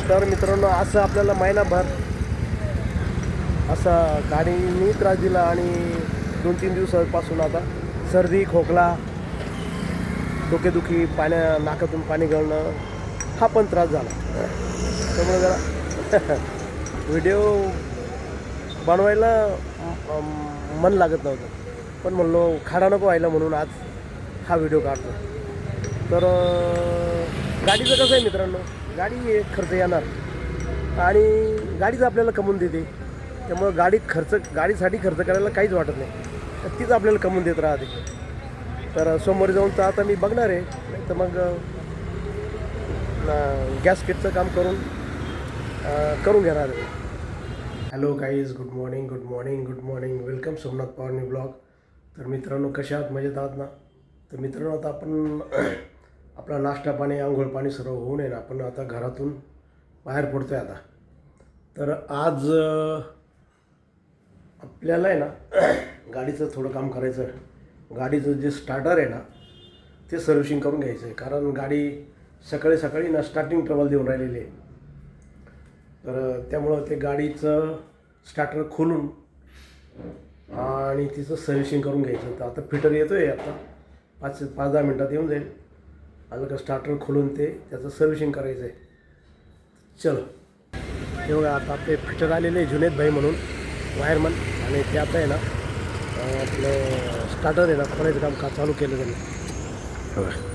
तर मित्रांनो असं आपल्याला महिनाभर असा गाडीनी त्रास दिला आणि 2-3 दिवसापासून आता सर्दी खोकला डोकेदुखी नाकातून पाणी गळणं हा पण त्रास झाला. त्यामुळे जरा व्हिडिओ बनवायला मन लागत नव्हतं, पण म्हणलो खाडा नको व्हायला म्हणून आज हा व्हिडिओ काढतो. तर गाडीचं कसं आहे मित्रांनो, गाडी खर्च येणार आणि गाडीच आपल्याला कमवून देते. त्यामुळं गाडीसाठी खर्च करायला काहीच वाटत नाही, तर तीच आपल्याला कमवून देत राहते. तर सोमवारी जाऊन तर आता मी बघणार आहे, नाही तर मग गॅस किटचं काम करून घेणार आहे. Hello guys, good morning, welcome Somnath Pawar new blog. तर मित्रांनो कशा आहात, मजेत आहात ना? तर मित्रांनो आता आपण आपला नाश्ता पाणी आंघोळ पाणी सर्व होऊन आहे ना, आपण आता घरातून बाहेर पडतो आहे आता. तर आज आपल्याला आहे ना गाडीचं थोडं काम करायचं आहे. गाडीचं जे स्टार्टर आहे ना ते सर्व्हिसिंग करून घ्यायचं आहे, कारण गाडी सकाळी ना स्टार्टिंग ट्रबल देऊन राहिलेली आहे. तर त्यामुळं ते गाडीचं स्टार्टर खोलून आणि तिचं सर्व्हिसिंग करून घ्यायचं. तर आता फिटर येतो आहे, आता 5-10 मिनटात येऊन जाईल. आलं का स्टार्टर खोलून त्याचं सर्व्हिसिंग करायचं आहे. चलो हे बघा, आता आपले फिटर आलेले जुनेद भाई म्हणून वायरमन, आणि ते आता आहे ना आपलं स्टार्टर आहे ना खोलायचं काम चालू केलं त्यांनी. बघा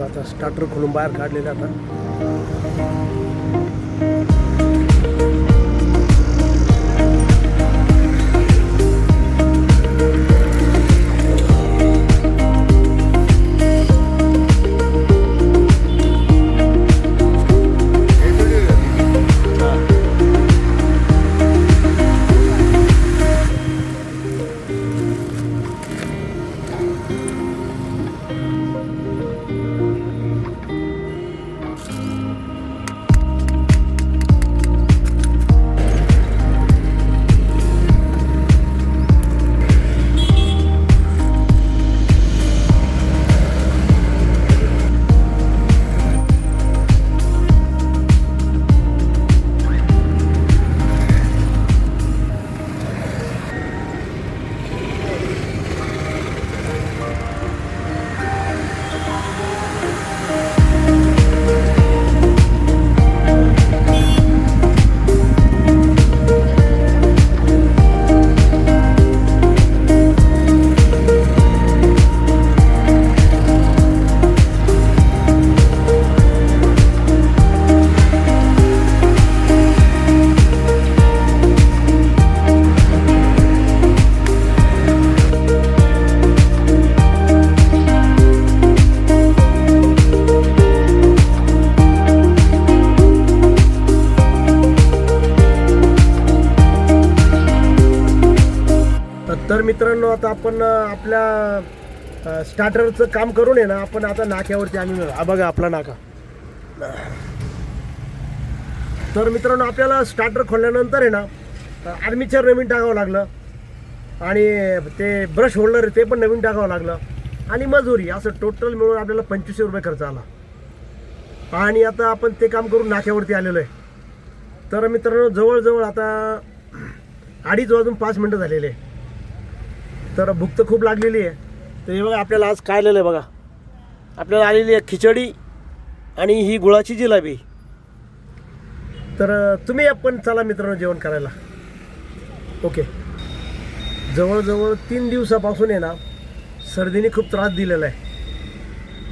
आता स्टार्टर खोलून बाहेर काढलेले आता. तर मित्रांनो आता आपण आपल्या स्टार्टरचं काम करून आहे ना आपण आता नाक्यावरती आलेलो. हा बघा आपला नाका. तर मित्रांनो आपल्याला स्टार्टर खोलल्यानंतर आहे ना आर्मीचर नवीन टाकावं लागलं, आणि ते ब्रश होल्डर ते पण नवीन टाकावं लागलं, आणि मजुरी असं टोटल मिळून आपल्याला 2500 रुपये खर्च आला. आणि आता आपण ते काम करून नाक्यावरती आलेलो आहे. तर मित्रांनो जवळजवळ आता 2:30 वाजून 5 मिनटं झालेले आहे. तर भूक तर खूप लागलेली आहे. तर हे बघा आपल्याला आज काय आलेलं आहे बघा. आपल्याला आलेली आहे खिचडी आणि ही गुळाची जिलेबी. तर तुम्ही पण चला मित्रांनो जेवण करायला. ओके. जवळजवळ 3 दिवसापासून आहे ना सर्दीने खूप त्रास दिलेला आहे,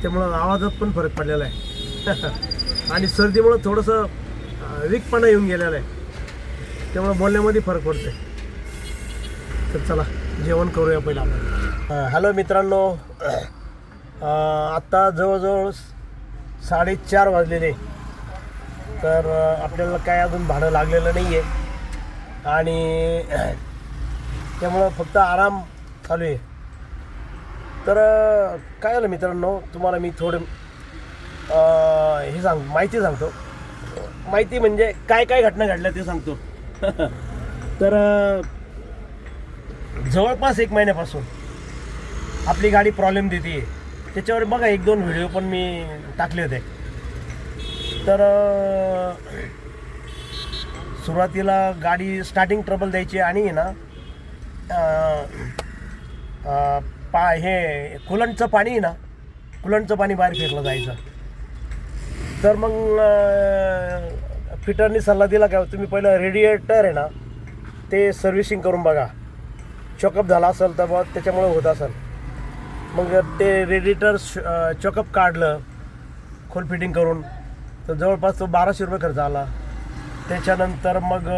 त्यामुळं आवाजात पण फरक पडलेला आहे आणि सर्दीमुळं थोडंसं वीकपणा येऊन गेलेला आहे, त्यामुळं बोलण्यामध्ये फरक पडतो. तर चला जेवण करूया पहिला आपण. हॅलो मित्रांनो, आत्ता जवळजवळ 4:30 वाजलेले. तर आपल्याला काय अजून भाडं लागलेलं नाही आहे आणि त्यामुळं फक्त आराम चालू आहे. तर काय झालं मित्रांनो, तुम्हाला मी थोडं माहिती सांगतो. माहिती म्हणजे काय काय घटना घडल्या ते सांगतो. तर जवळपास 1 महिन्यापासून आपली गाडी प्रॉब्लेम देते. त्याच्यावर बघा 1-2 व्हिडिओ पण मी टाकले होते. तर सुरुवातीला गाडी स्टार्टिंग ट्रबल द्यायची आणि ना हे कुलंटचं पाणी आहे ना, कुलंटचं पाणी बाहेर फेकलं जायचं. तर मग फिटरनी सल्ला दिला का तुम्ही पहिलं रेडिएटर आहे ना ते सर्व्हिसिंग करून बघा, चॉकअप झाला असेल तर बघ त्याच्यामुळे होत असेल. मग ते रेडिएटर चॉकअप काढलं खोल फिटिंग करून, तर जवळपास तो 1200 रुपये खर्च आला. त्याच्यानंतर मग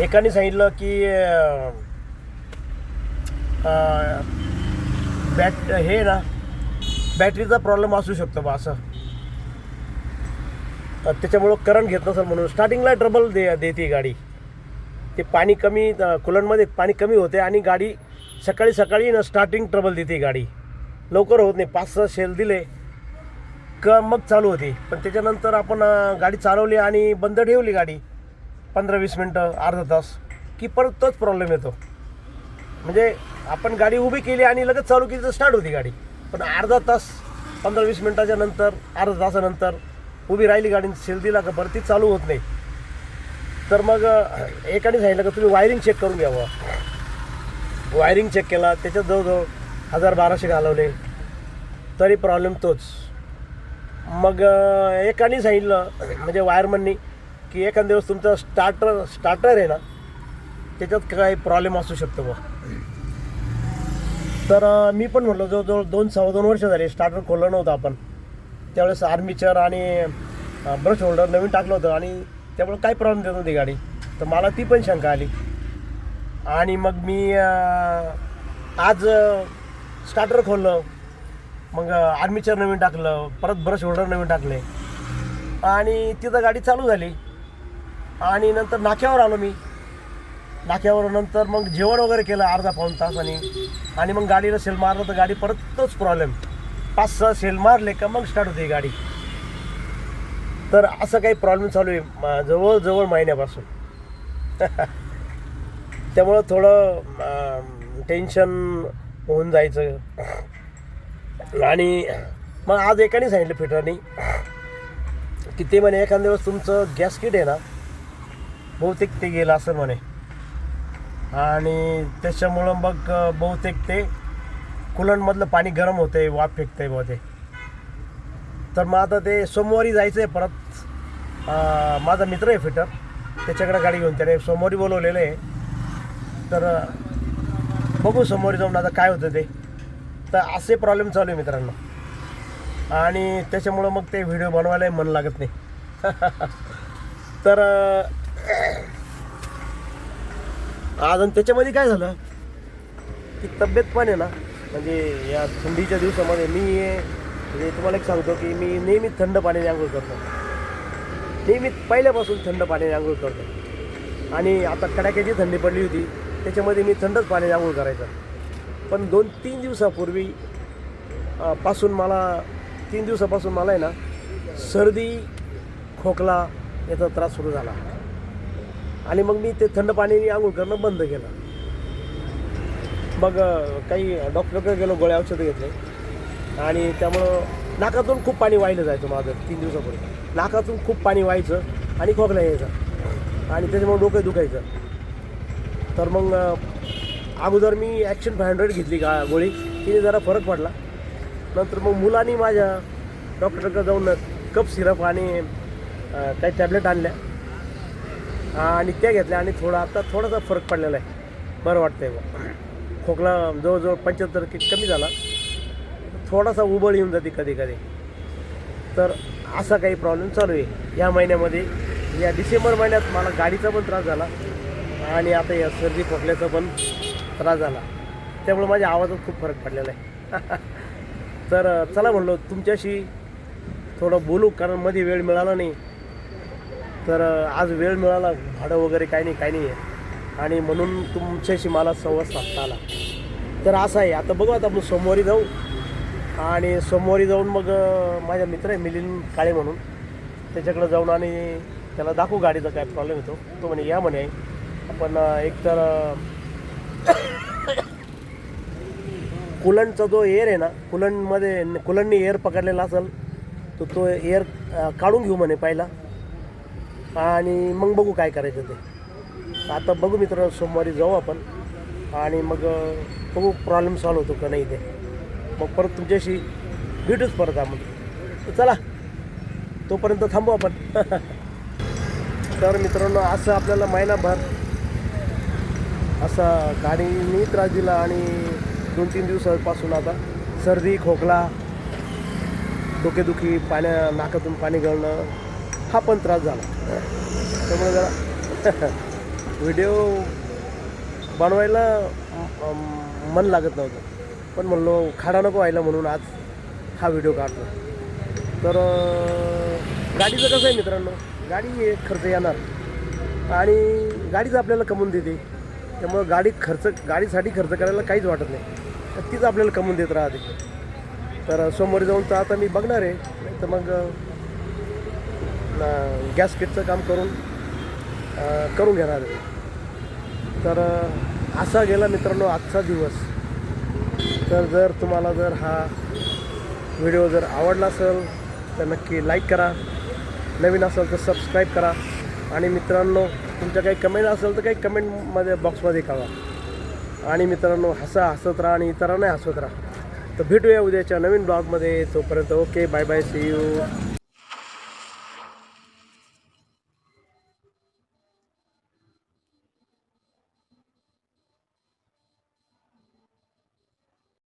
एकाने सांगितलं की हे ना बॅटरीचा प्रॉब्लेम असू शकतो बा असं, त्याच्यामुळं करंट घेत नसेल म्हणून स्टार्टिंगला ट्रबल देते गाडी. ते पाणी कमी कुलंटमध्ये पाणी कमी होते आणि गाडी सकाळी ना स्टार्टिंग ट्रबल देते गाडी, लवकर होत नाही. 5-6 शेल दिले का मग चालू होती. पण त्याच्यानंतर आपण गाडी चालवली आणि बंद ठेवली गाडी 15-20 मिनटं अर्धा तास की परत तोच प्रॉब्लेम येतो. म्हणजे आपण गाडी उभी केली आणि लगेच चालू केली तर स्टार्ट होती गाडी, पण अर्धा तास 15-20 मिनटाच्या नंतर अर्धा तासानंतर उभी राहिली गाडी, शेल दिला का परत ती चालू होत नाही. तर मग एकाने सांगितलं का तुम्ही वायरिंग चेक करून घ्यावं. वायरिंग चेक केला, त्याच्यात जवळजवळ 1000-1200 घालवले तरी प्रॉब्लेम तोच. मग एकाने सांगितलं म्हणजे वायरमननी की एखाद्या दिवस तुमचा स्टार्टर आहे ना त्याच्यात काही प्रॉब्लेम असू शकतो बा. तर मी पण म्हटलं जवळजवळ 2-2.25 वर्ष झाले स्टार्टर खोललं नव्हतं आपण. त्यावेळेस आर्मीचर आणि ब्रश होल्डर नवीन टाकलं होतं आणि त्यामुळे काही प्रॉब्लेम देत नव्हती गाडी. तर मला ती पण शंका आली आणि मग मी आज स्टार्टर खोललं, मग आर्मीचर नवीन टाकलं, परत ब्रश होल्डर नवीन टाकले आणि तिथं गाडी चालू झाली. आणि नंतर नाक्यावर आलो मी. नाक्यावर नंतर मग जेवण वगैरे केलं अर्धा-पाऊण तास आणि मग गाडीला सेल मारलं तर गाडी परत तोच प्रॉब्लेम. 5-6 सेल मारले का मग स्टार्ट होते गाडी. तर असं काही प्रॉब्लेम चालू आहे जवळजवळ महिन्यापासून. त्यामुळं थोडं टेन्शन होऊन जायचं. आणि मग आज एकाने सांगितलं फिटरनी की ते म्हणे एखाद्या दिवस तुमचं गॅस किट आहे ना बहुतेक ते गेलं असं म्हणे आणि त्याच्यामुळं मग बहुतेक ते कुलंटमधलं पाणी गरम होतं आहे, वाफ फेकतं आहे बहुतेक. तर मग आता ते सोमवारी जायचं आहे परत. माझा मित्र आहे फिटर, त्याच्याकडे गाडी घेऊन त्याने सोमवारी बोलवलेलं आहे. तर बघू सोमवारी जाऊन आता काय होतं ते. तर असे प्रॉब्लेम चालू आहे मित्रांनो आणि त्याच्यामुळं मग ते व्हिडिओ बनवायलाही मन लागत नाही. तर आज आणि त्याच्यामध्ये काय झालं की तब्येत पण आहे ना, म्हणजे या थंडीच्या दिवसामध्ये मी म्हणजे तुम्हाला एक सांगतो की मी नेहमी थंड पाण्याने आंघोळ करतो. नेहमी पहिल्यापासून थंड पाण्याने आंघोळ करतो आणि आता कडाक्याची थंडी पडली होती त्याच्यामध्ये मी थंडच पाण्याने आंघोळ करायचं. पण 2-3 दिवसापूर्वी मला 3 दिवसापासून मला आहे ना सर्दी खोकला याचा त्रास सुरू झाला आणि मग मी ते थंड पाण्याने आंघोळ करणं बंद केलं. मग काही डॉक्टरकडे गेलो, गोळ्या औषधं घेतले आणि त्यामुळं नाकातून खूप पाणी वाहिलं जायचं माझं. 3 दिवसापूर्वी नाकातून खूप पाणी व्हायचं आणि खोकला यायचा आणि त्याच्यामुळे डोकं दुखायचं. तर मग अगोदर मी ॲक्शन 500 घेतली गोळी, तिने जरा फरक पडला. नंतर मग मुलांनी माझ्या डॉक्टरकडे जाऊन कफ सिरप आणि काही टॅबलेट आणल्या आणि त्या घेतल्या आणि थोडासा फरक पडलेला आहे, बरं वाटतं आहे. खोकला जवळजवळ 75% कमी झाला, थोडासा उबळ येऊन जाते कधी कधी. तर असा काही प्रॉब्लेम चालू आहे या महिन्यामध्ये. या डिसेंबर महिन्यात मला गाडीचा पण त्रास झाला आणि आता या सर्दी खोकल्याचा पण त्रास झाला. त्यामुळे माझ्या आवाजात खूप फरक पडलेला आहे. तर चला म्हणलो तुमच्याशी थोडं बोलू, कारण मध्ये वेळ मिळाला नाही. तर आज वेळ मिळाला, भाडं वगैरे काही नाही आहे आणि म्हणून तुमच्याशी मला संवाद साधता आला. तर असं आहे. आता बघू, आता आपण सोमवारी जाऊ आणि सोमवारी जाऊन मग माझा मित्र आहे मिलिंद काळे म्हणून, त्याच्याकडे जाऊन आणि त्याला दाखवू गाडीचा काय प्रॉब्लेम येतो. तो म्हणे या म्हणे आपण एकतर कुलंटचा जो एअर आहे ना, कुलंटने एअर पकडलेला असेल तर तो एअर काढून घेऊ म्हणे पहिला आणि मग बघू काय करायचं ते. आता बघू मित्र, सोमवारी जाऊ आपण आणि मग बघू प्रॉब्लेम सॉल्व होतो का नाही ते. मग परत तुमच्याशी भेटूच परत आपण. तर चला तोपर्यंत थांबू आपण. तर मित्रांनो, असं आपल्याला महिनाभर असा गाडीने त्रास दिला आणि 2-3 दिवसापासून आता सर्दी, खोकला, डोकेदुखी, नाकातून पाणी गळणं हा पण त्रास झाला. त्यामुळे जरा व्हिडिओ बनवायला मन लागत नव्हतं, पण म्हणलो खाडा नको व्हायला म्हणून आज हा व्हिडिओ काढतो. तर गाडीचं कसं आहे मित्रांनो, गाडी एक खर्च येणार आणि गाडीच आपल्याला कमवून देते. त्यामुळं गाडीसाठी खर्च करायला काहीच वाटत नाही, तर तीच आपल्याला कमवून देत राहते. तर सोमवारी जाऊन तर आता मी बघणार आहे, नाही तर मग गॅस किटचं काम करून घेणार आहे. तर असा गेला मित्रांनो आजचा दिवस. तर जर तुम्हाला हा व्हिडिओ जर आवडला असेल तर नक्की लाईक करा, नवीन असेल तर सबस्क्राईब करा आणि मित्रांनो तुमच्या काही कमेंट असेल तर काही कमेंटमध्ये बॉक्समध्ये कळवा. आणि मित्रांनो हसत राहा आणि इतरांनाही हसवत राहा. तर भेटूया उद्याच्या नवीन ब्लॉगमध्ये. तोपर्यंत okay, bye bye, see you.